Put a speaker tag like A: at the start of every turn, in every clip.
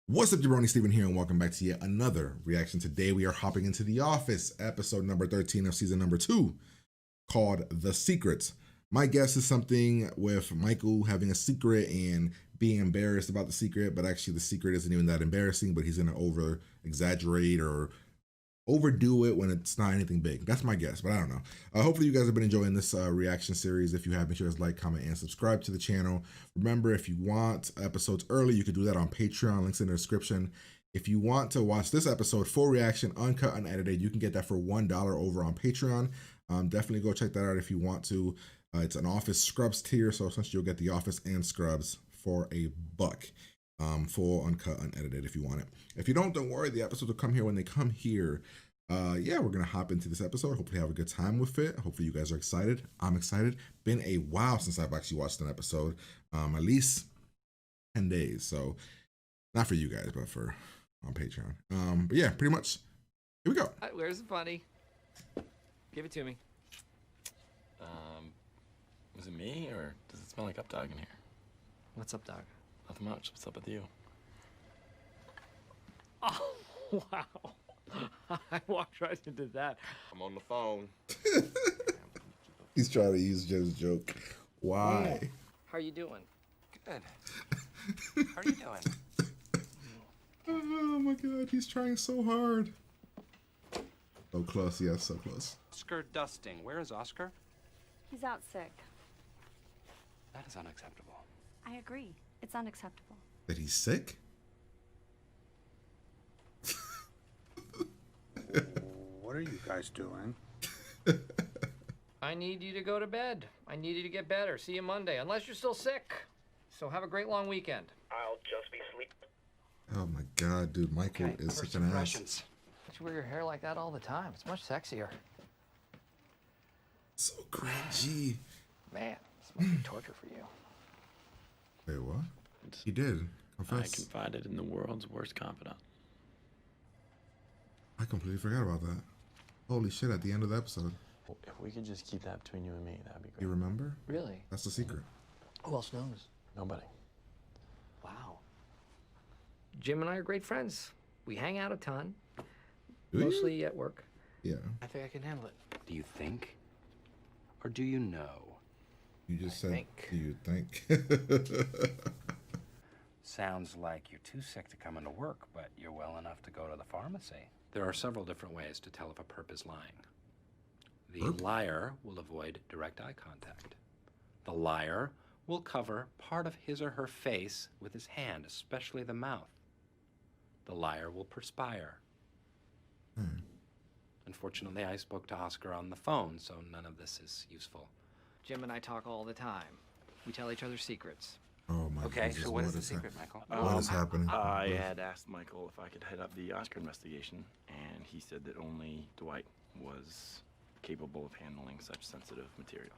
A: What's up, jabroni? Steven here, and welcome back to yet another reaction. Today we are hopping into The Office, episode number 13 of season number 2, called The Secret. My guess is something with Michael having a secret and being embarrassed about the secret, but actually the secret isn't even that embarrassing, but he's going to over exaggerate or overdo it when it's not anything big. That's my guess, but I don't know. Hopefully you guys have been enjoying this reaction series. If you have, make sure to like, comment, and subscribe to the channel. Remember, if you want episodes early, you can do that on Patreon. Links in the description. If you want to watch this episode full reaction, uncut, unedited, you can get that for $1 over on Patreon. Definitely go check that out if you want to. It's an Office Scrubs tier, so essentially you'll get The Office and Scrubs for $1. Full, uncut, unedited if you want it. If you don't worry, the episodes will come here when they come here. Yeah, we're gonna hop into this episode. Hopefully have a good time with it. Hopefully you guys are excited. I'm excited. Been a while since I've actually watched an episode. At least 10 days. So not for you guys, but for on Patreon. But yeah, pretty much. Here we go.
B: Where's the bunny? Give it to me.
C: Was it me, or does it smell like up dog in here?
B: What's up, dog?
C: Nothing much. What's up with you?
B: Oh, wow. I walked right into that.
C: I'm on the phone.
A: He's trying to use Joe's joke. Why?
B: How are you doing?
C: Good. How are you doing?
A: Oh my god, he's trying so hard. So close, yes, so close.
D: Oscar dusting. Where is Oscar?
E: He's out sick.
D: That is unacceptable.
E: I agree. It's unacceptable.
A: That he's sick?
F: What are you guys doing?
B: I need you to go to bed. I need you to get better. See you Monday, unless you're still sick. So have a great long weekend.
G: I'll just be sleep.
A: Oh my god, dude, Michael is
D: First
A: such an ass.
D: impressions.
B: You wear your hair like that all the time. It's much sexier.
A: So cringy.
B: Man, this must be torture for you.
A: Wait, what? He did.
C: I
A: Confess.
C: confided in the world's worst confidant.
A: I completely forgot about that. Holy shit, at the end of the episode.
C: If we could just keep that between you and me, that'd be
A: You
C: great.
A: remember?
B: Really?
A: That's the secret.
B: Who else knows?
C: Nobody.
B: Wow. Jim and I are great friends. We hang out a ton,
A: Do you?
B: mostly at work.
A: Yeah.
B: I think I can handle it.
D: Do you think? Or do you know?
A: You just
B: I
A: said,
B: think.
A: do you think?
D: Sounds like you're too sick to come into work, but you're well enough to go to the pharmacy. There are several different ways to tell if a perp is lying. The
A: Perp?
D: liar will avoid direct eye contact. The liar will cover part of his or her face with his hand, especially the mouth. The liar will perspire. Unfortunately, I spoke to Oscar on the phone, so none of this is useful.
B: Jim and I talk all the time. We tell each other secrets.
A: Oh my
D: Okay,
A: Jesus,
D: so what is the
A: hap-
D: secret, Michael?
A: What is happening?
C: I had asked Michael if I could head up the Oscar investigation, and he said that only Dwight was capable of handling such sensitive material.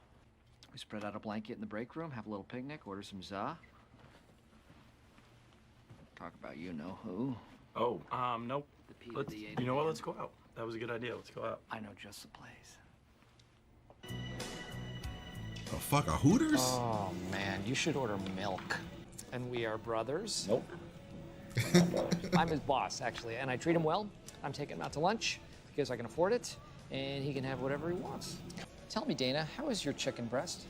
B: We spread out a blanket in the break room, have a little picnic, order some za. Talk about you know who.
C: Oh, nope.
B: The P to
C: Let's,
B: the A to
C: you know
B: the
C: what?
B: M.
C: Let's go out. That was a good idea. Let's go out.
B: I know just the place.
A: The fuck, a Hooters?
B: Oh man, you should order milk. And we are brothers.
C: Nope.
B: I'm his boss, actually, and I treat him well. I'm taking him out to lunch because I can afford it, and he can have whatever he wants. Tell me, Dana, how is your chicken breast?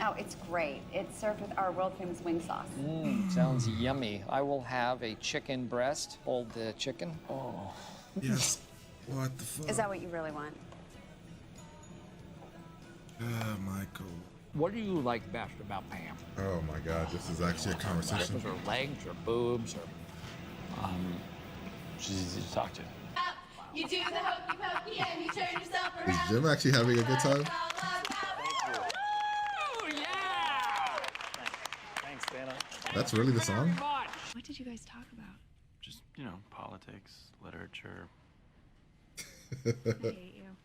E: Oh, it's great. It's served with our world famous wing sauce.
B: Sounds yummy. I will have a chicken breast. Hold the chicken. Oh.
A: Yes. What the fuck?
E: Is that what you really want?
A: Michael.
B: What do you like best about Pam?
A: Oh my god, this is actually a conversation.
B: Her legs, her boobs, her...
C: She's easy to talk to.
H: You do the hokey pokey and you turn yourself
A: Is
H: around.
A: Jim actually having a good time?
B: Oh, yeah!
C: Thanks, Dana.
A: That's really the song?
H: What did you guys talk about?
C: Just, politics, literature.
H: I hate you.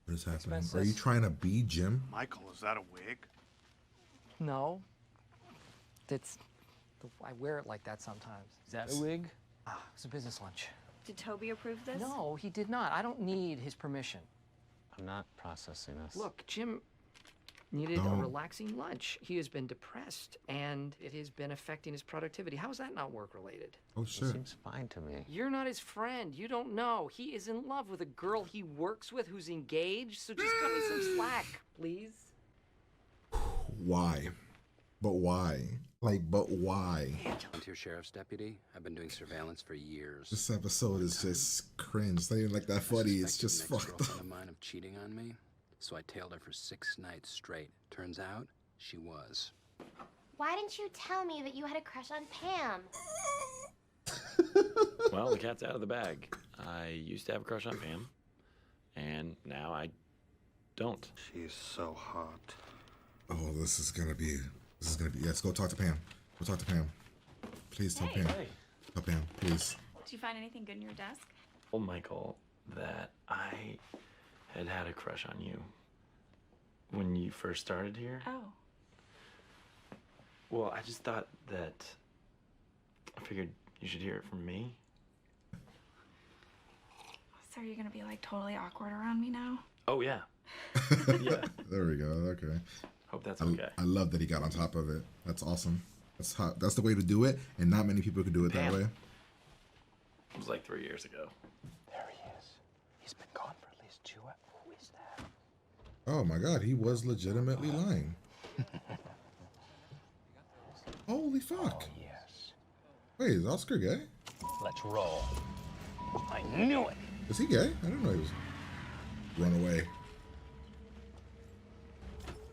A: What is happening?
B: Expenses.
A: Are you trying to be Jim?
F: Michael, is that a wig?
B: No. I wear it like that sometimes. Is that a wig? Ah, it was a business lunch.
E: Did Toby approve this?
B: No, he did not. I don't need his permission.
I: I'm not processing this.
B: Look, Jim, needed a
A: Oh.
B: relaxing lunch. He has been depressed, and it has been affecting his productivity. How is that not work-related?
A: Oh shit.
G: Seems fine to me.
B: You're not his friend. You don't know. He is in love with a girl he works with who's engaged, so just cut me some slack, please.
A: Why? But why? Like, but why?
D: Volunteer sheriff's deputy. I've been doing surveillance for years.
A: This episode is just cringe. It's not even like that funny. It's just
D: Suspected an
A: fucked
D: ex-girlfriend
A: up.
D: of mine of cheating on me, so I tailed her for 6 nights straight. Turns out, she was.
H: Why didn't you tell me that you had a crush on Pam?
C: Well, the cat's out of the bag. I used to have a crush on Pam, and now I don't.
F: She's so hot.
A: Oh, this is gonna be. Yes, go talk to Pam. Go talk to Pam. Please tell Pam. Tell Pam, please.
I: Did you find anything good in your desk?
C: Told Michael that I had a crush on you when you first started here.
I: Oh.
C: Well, I just thought that I figured you should hear it from me.
I: So are you gonna be like totally awkward around me now?
C: Oh yeah. Yeah.
A: There we go. Okay.
C: Hope that's okay.
A: I love that he got on top of it. That's awesome. That's hot. That's the way to do it, and not many people could do it that
C: Pam.
A: way.
C: It was like 3 years ago.
D: There he is. He's been gone for at least 2 hours. Who is that?
A: Oh my God, he was legitimately lying. Holy fuck!
D: Yes.
A: Wait, is Oscar gay?
D: Let's roll. I knew it.
A: Is he gay? I didn't know he was. Run away.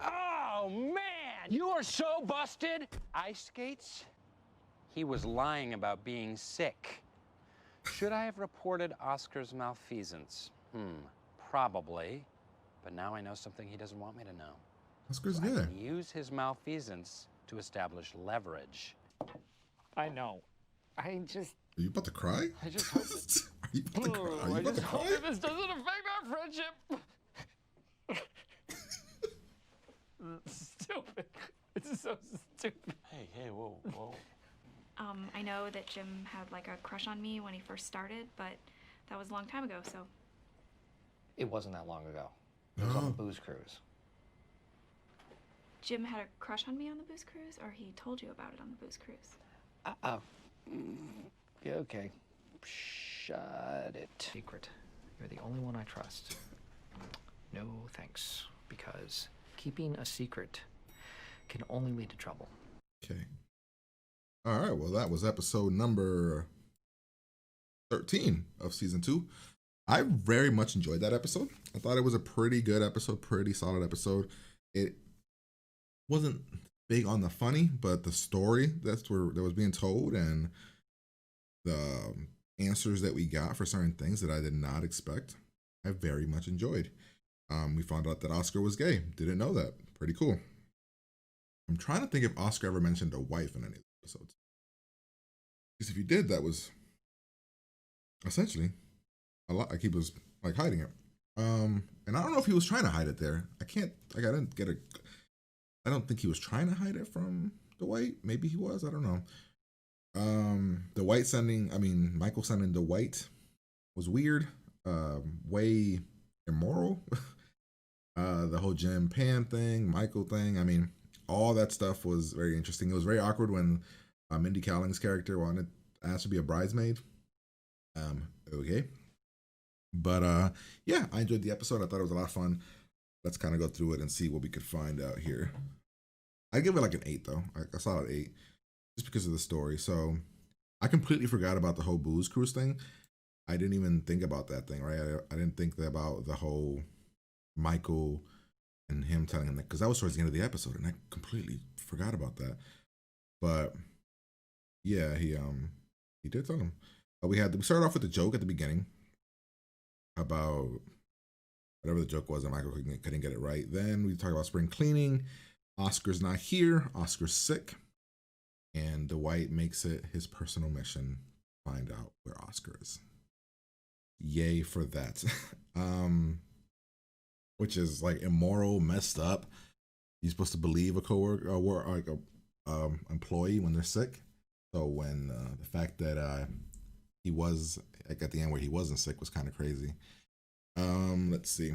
D: Oh, man! You are so busted! Ice skates? He was lying about being sick. Should I have reported Oscar's malfeasance? Probably. But now I know something he doesn't want me to know.
A: Oscar's
D: I
A: gay.
D: can use his malfeasance to establish leverage.
B: I know. I just
A: Are you about to cry?
B: I just hope
A: Are you about to cry? Are you about to cry?
B: this doesn't affect our friendship. Stupid. It's so stupid.
C: Hey, whoa.
I: I know that Jim had like a crush on me when he first started, but that was a long time ago, so.
B: It wasn't that long ago. It was on the
A: Oh.
B: booze cruise.
I: Jim had a crush on me on the booze cruise, or he told you about it on the booze cruise?
B: Yeah, okay. Shut it. Secret. You're the only one I trust. No thanks, because keeping a secret can only lead to trouble.
A: Okay. All right. Well, that was episode number 13 of season 2. I very much enjoyed that episode. I thought it was a pretty good episode, pretty solid episode. It wasn't big on the funny, but the story that was being told and the answers that we got for certain things that I did not expect, I very much enjoyed. We found out that Oscar was gay. Didn't know that. Pretty cool. I'm trying to think if Oscar ever mentioned a wife in any of the episodes. Because if he did, that was essentially a lot. Like he was like hiding it. And I don't know if he was trying to hide it there. I didn't get I don't think he was trying to hide it from Dwight. Maybe he was. I don't know. Michael sending Dwight was weird. Way immoral. The whole Jim Pam thing, Michael thing. I mean, all that stuff was very interesting. It was very awkward when Mindy Kaling's character wanted asked to be a bridesmaid. Okay. But yeah, I enjoyed the episode. I thought it was a lot of fun. Let's kind of go through it and see what we could find out here. I give it like an 8 though. I saw it 8 just because of the story. So I completely forgot about the whole booze cruise thing. I didn't even think about that thing, right? I didn't think about the whole Michael and him telling him that, because that was towards the end of the episode, and I completely forgot about that. But yeah, he did tell him. We started off with the joke at the beginning about whatever the joke was, and Michael couldn't get it right. Then we talk about spring cleaning. Oscar's not here. Oscar's sick, and Dwight makes it his personal mission to find out where Oscar is. Yay for that. Which is like immoral, messed up. You're supposed to believe a coworker or like a employee when they're sick. So when the fact that he was like at the end where he wasn't sick was kind of crazy. Let's see.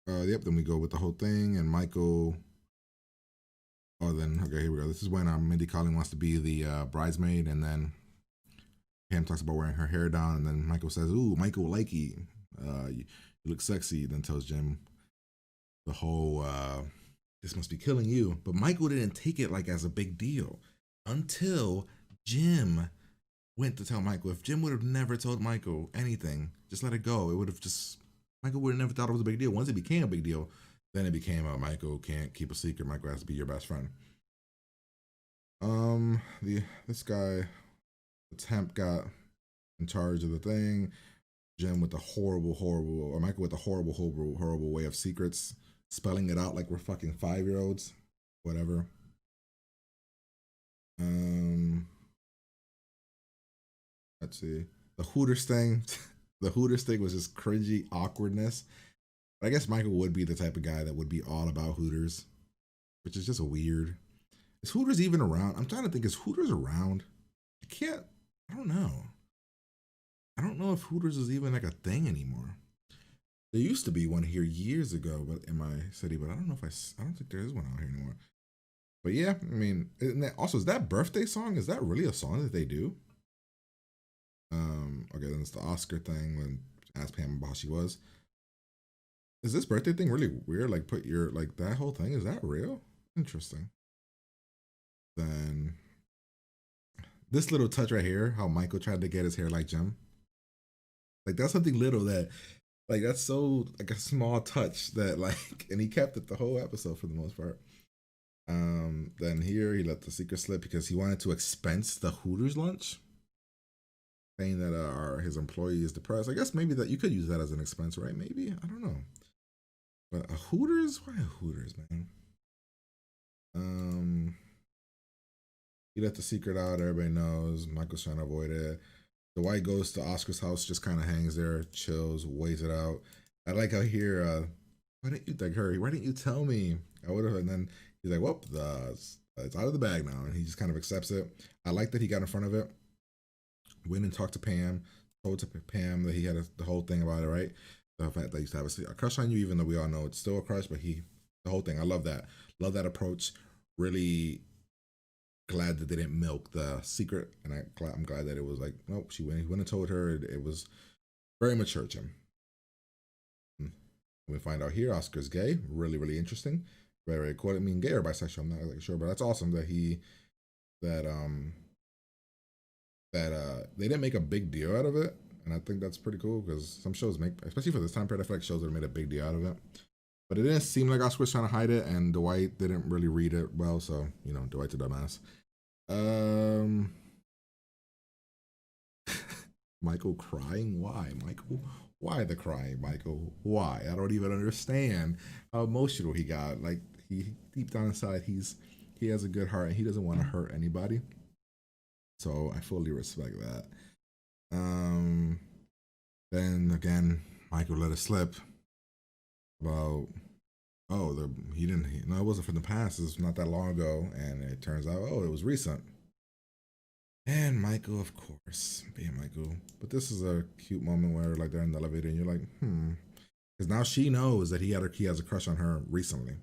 A: Yep, then we go with the whole thing, and Michael. Oh, then, okay, here we go. This is when Mindy Kaling wants to be the bridesmaid, and then Pam talks about wearing her hair down, and then Michael says, "Ooh, Michael likey, you look sexy." Then tells Jim the whole, "This must be killing you." But Michael didn't take it like as a big deal until Jim went to tell Michael. If Jim would have never told Michael anything, just let it go, it would have just, Michael would have never thought it was a big deal. Once it became a big deal, then it became, Michael can't keep a secret. Michael has to be your best friend. This guy, the temp, got in charge of the thing. Jim with the horrible, or Michael with the horrible way of secrets, spelling it out like we're fucking 5-year-olds. Whatever. Let's see. The Hooters thing. The Hooters thing was just cringy awkwardness. But I guess Michael would be the type of guy that would be all about Hooters, which is just weird. Is Hooters even around? I'm trying to think, is Hooters around? I don't know. I don't know if Hooters is even like a thing anymore. There used to be one here years ago, but in my city, but I don't know if I don't think there is one out here anymore. But yeah, I mean, also, is that birthday song? Is that really a song that they do? Okay, then it's the Oscar thing when asked Pam about how she was. Is this birthday thing really weird? Like, put your, like, that whole thing, is that real? Interesting. Then this little touch right here, how Michael tried to get his hair like Jim. Like, that's something little that, like, that's so, like, a small touch that, like, and he kept it the whole episode for the most part. Then here he let the secret slip because he wanted to expense the Hooters lunch, saying that his employee is depressed. I guess maybe that you could use that as an expense, right? Maybe, I don't know. But a Hooters? Why a Hooters, man? He let the secret out. Everybody knows. Michael's trying to avoid it. Dwight goes to Oscar's house, just kind of hangs there, chills, waits it out. I like how here, why didn't you, like, hurry? Why didn't you tell me? I would have. And then he's like, well, it's out of the bag now. And he just kind of accepts it. I like that he got in front of it, went and talked to Pam, told to Pam that he had the whole thing about it, right? The fact that he used to have a crush on you, even though we all know it's still a crush, but the whole thing. I love that. Love that approach. Really glad that they didn't milk the secret, and I'm glad that it was like, nope, he went and told her. It was very mature, Jim. We find out here Oscar's gay. Really, really interesting. Very, very cool. I mean, gay or bisexual, I'm not really sure, but that's awesome that they didn't make a big deal out of it. And I think that's pretty cool because some shows make, especially for this time period, I feel like shows that made a big deal out of it. But it didn't seem like Oscar was trying to hide it, and Dwight didn't really read it well, so, you know, Dwight's a dumbass. Michael crying? Why, Michael? Why the crying, Michael? Why? I don't even understand how emotional he got. Like, he deep down inside, he has a good heart and he doesn't want to hurt anybody. So I fully respect that. Then again, Michael let it slip about, it wasn't from the past. It was not that long ago, and it turns out, it was recent. And Michael, of course, being Michael. But this is a cute moment where, like, they're in the elevator and you're like, because now she knows that he has a crush on her recently,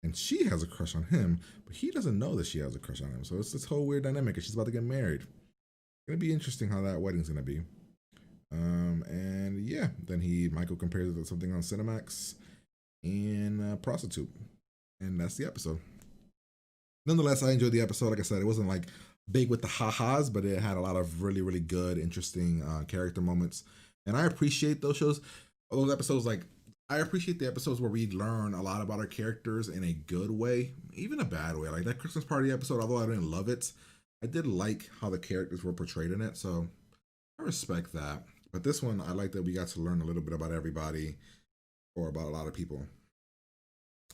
A: and she has a crush on him, but he doesn't know that she has a crush on him. So it's this whole weird dynamic, and she's about to get married. It's gonna be interesting how that wedding's gonna be. And yeah, then Michael compares it to something on Cinemax and Prostitute, and that's the episode. Nonetheless, I enjoyed the episode. Like I said, it wasn't like big with the ha-has, but it had a lot of really, really good, interesting character moments, and I appreciate those shows, those episodes. Like, I appreciate the episodes where we learn a lot about our characters in a good way, even a bad way. Like that Christmas party episode, although I didn't love it, I did like how the characters were portrayed in it, so I respect that. But this one, I like that we got to learn a little bit about everybody, or about a lot of people.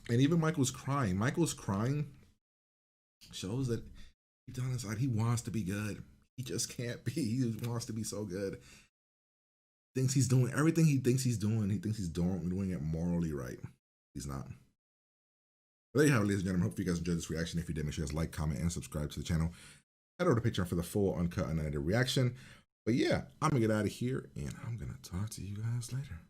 A: And even Michael's crying. Michael's crying shows that deep down inside, he wants to be good. He just can't be. He wants to be so good. Thinks he's doing everything he thinks he's doing. He thinks he's doing it morally right. He's not. But there you have it, ladies and gentlemen. Hope you guys enjoyed this reaction. If you did, make sure you guys like, comment, and subscribe to the channel. Head over to Patreon for the full, uncut, unedited reaction. But yeah, I'm going to get out of here, and I'm going to talk to you guys later.